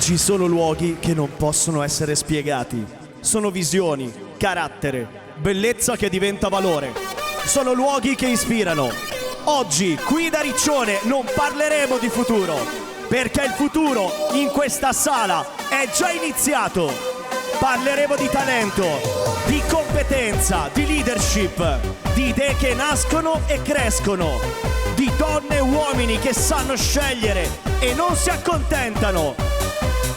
Ci sono luoghi che non possono essere spiegati. Sono visioni, carattere, bellezza che diventa valore. Sono luoghi che ispirano. Oggi, qui da Riccione, non parleremo di futuro, perché il futuro in questa sala è già iniziato. Parleremo di talento, di competenza, di leadership, di idee che nascono e crescono, di donne e uomini che sanno scegliere e non si accontentano.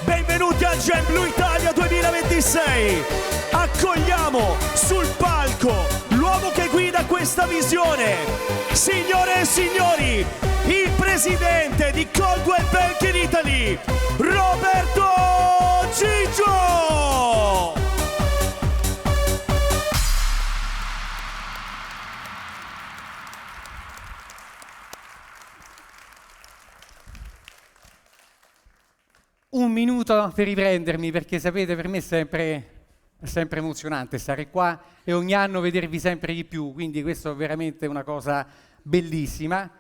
Benvenuti al Gen Blue Italia 2026. Accogliamo sul palco l'uomo che guida questa visione. Signore e signori, il presidente di Coldwell Banker Italy, Roberto Gigio. Un minuto per riprendermi, perché sapete, per me è sempre emozionante stare qua e ogni anno vedervi sempre di più, quindi questo è veramente una cosa bellissima.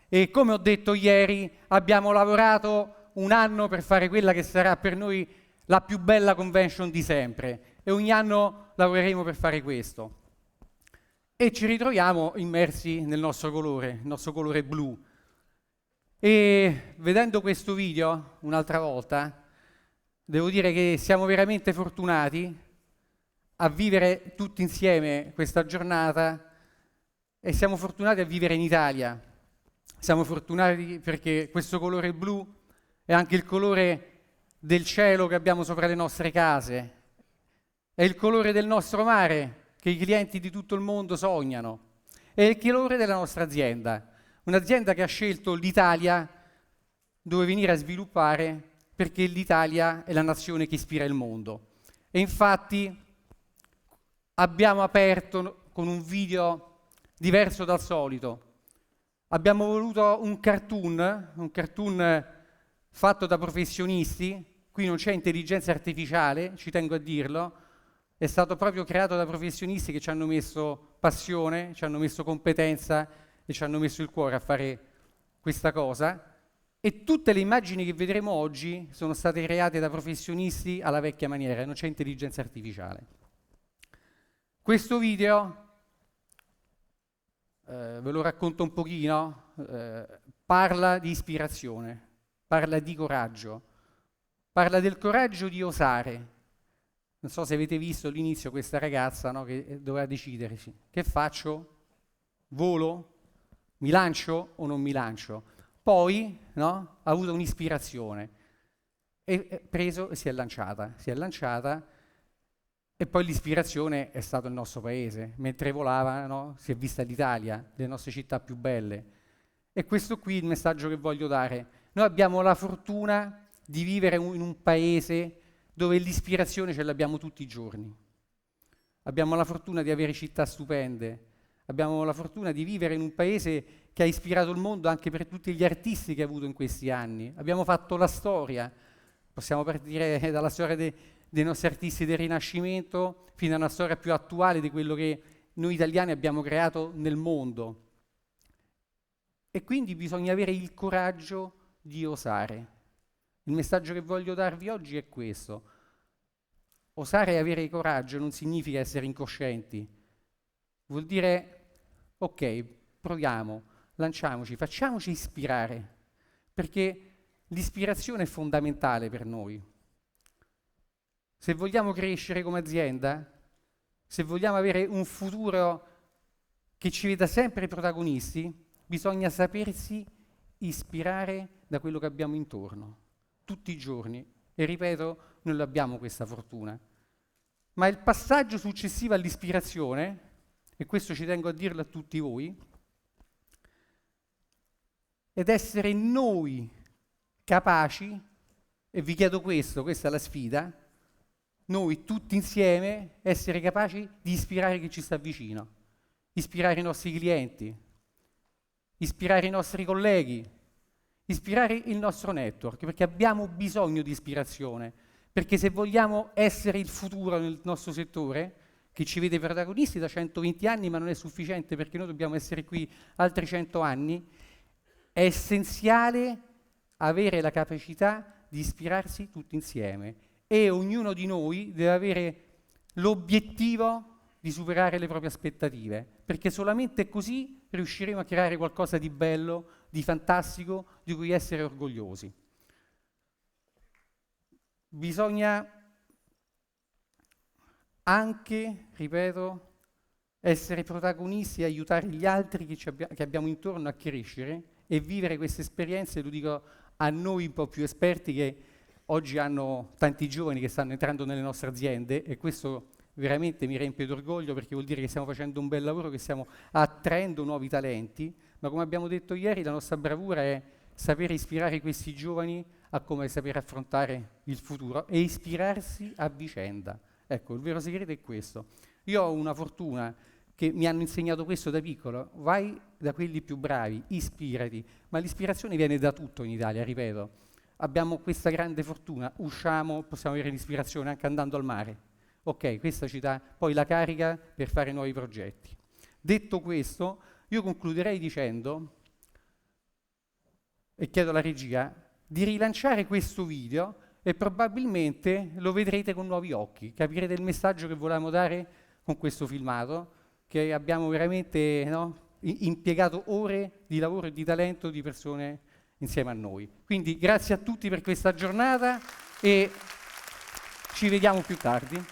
E come ho detto ieri, abbiamo lavorato un anno per fare quella che sarà per noi la più bella convention di sempre, e ogni anno lavoreremo per fare questo. E ci ritroviamo immersi nel nostro colore, il nostro colore blu. E vedendo questo video un'altra volta, devo dire che siamo veramente fortunati a vivere tutti insieme questa giornata, e siamo fortunati a vivere in Italia. Siamo fortunati perché questo colore blu è anche il colore del cielo che abbiamo sopra le nostre case, è il colore del nostro mare che i clienti di tutto il mondo sognano, è il colore della nostra azienda. Un'azienda che ha scelto l'Italia dove venire a sviluppare, perché l'Italia è la nazione che ispira il mondo. E infatti abbiamo aperto con un video diverso dal solito. Abbiamo voluto un cartoon fatto da professionisti. Qui non c'è intelligenza artificiale, ci tengo a dirlo. È stato proprio creato da professionisti che ci hanno messo passione, ci hanno messo competenza e ci hanno messo il cuore a fare questa cosa, e tutte le immagini che vedremo oggi sono state create da professionisti alla vecchia maniera, non c'è intelligenza artificiale. Questo video, ve lo racconto un pochino, parla di ispirazione, parla di coraggio, parla del coraggio di osare. Non so se avete visto all'inizio questa ragazza, no, che doveva decidersi: che faccio? Volo? Mi lancio o non mi lancio? Poi, no, ha avuto un'ispirazione, e preso e si è lanciata, e poi l'ispirazione è stato il nostro paese. Mentre volava, no, si è vista l'Italia, le nostre città più belle. E questo qui è il messaggio che voglio dare. Noi abbiamo la fortuna di vivere in un paese dove l'ispirazione ce l'abbiamo tutti i giorni. Abbiamo la fortuna di avere città stupende. Abbiamo la fortuna di vivere in un paese che ha ispirato il mondo anche per tutti gli artisti che ha avuto in questi anni. Abbiamo fatto la storia, possiamo partire dalla storia dei nostri artisti del Rinascimento fino a una storia più attuale di quello che noi italiani abbiamo creato nel mondo. E quindi bisogna avere il coraggio di osare. Il messaggio che voglio darvi oggi è questo. Osare e avere coraggio non significa essere incoscienti. Vuol dire, ok, proviamo, lanciamoci, facciamoci ispirare, perché l'ispirazione è fondamentale per noi. Se vogliamo crescere come azienda, se vogliamo avere un futuro che ci veda sempre protagonisti, bisogna sapersi ispirare da quello che abbiamo intorno, tutti i giorni. E ripeto, non abbiamo questa fortuna. Ma il passaggio successivo all'ispirazione, e questo ci tengo a dirlo a tutti voi, ed essere noi capaci, e vi chiedo questo, questa è la sfida, noi tutti insieme essere capaci di ispirare chi ci sta vicino, ispirare i nostri clienti, ispirare i nostri colleghi, ispirare il nostro network, perché abbiamo bisogno di ispirazione, perché se vogliamo essere il futuro nel nostro settore, che ci vede protagonisti da 120 anni, ma non è sufficiente perché noi dobbiamo essere qui altri 100 anni, è essenziale avere la capacità di ispirarsi tutti insieme e ognuno di noi deve avere l'obiettivo di superare le proprie aspettative, perché solamente così riusciremo a creare qualcosa di bello, di fantastico, di cui essere orgogliosi. Bisogna anche, ripeto, essere protagonisti e aiutare gli altri che abbiamo intorno a crescere e vivere queste esperienze, lo dico a noi un po' più esperti che oggi hanno tanti giovani che stanno entrando nelle nostre aziende, e questo veramente mi riempie d'orgoglio, perché vuol dire che stiamo facendo un bel lavoro, che stiamo attraendo nuovi talenti, ma come abbiamo detto ieri la nostra bravura è sapere ispirare questi giovani a come sapere affrontare il futuro e ispirarsi a vicenda. Ecco, il vero segreto è questo. Io ho una fortuna che mi hanno insegnato questo da piccolo: vai da quelli più bravi, ispirati, ma l'ispirazione viene da tutto in Italia, ripeto. Abbiamo questa grande fortuna, usciamo, possiamo avere l'ispirazione anche andando al mare. Ok, questa ci dà poi la carica per fare nuovi progetti. Detto questo, io concluderei dicendo, e chiedo alla regia, di rilanciare questo video e probabilmente lo vedrete con nuovi occhi, capirete il messaggio che volevamo dare con questo filmato, che abbiamo veramente impiegato ore di lavoro e di talento di persone insieme a noi. Quindi grazie a tutti per questa giornata e ci vediamo più tardi.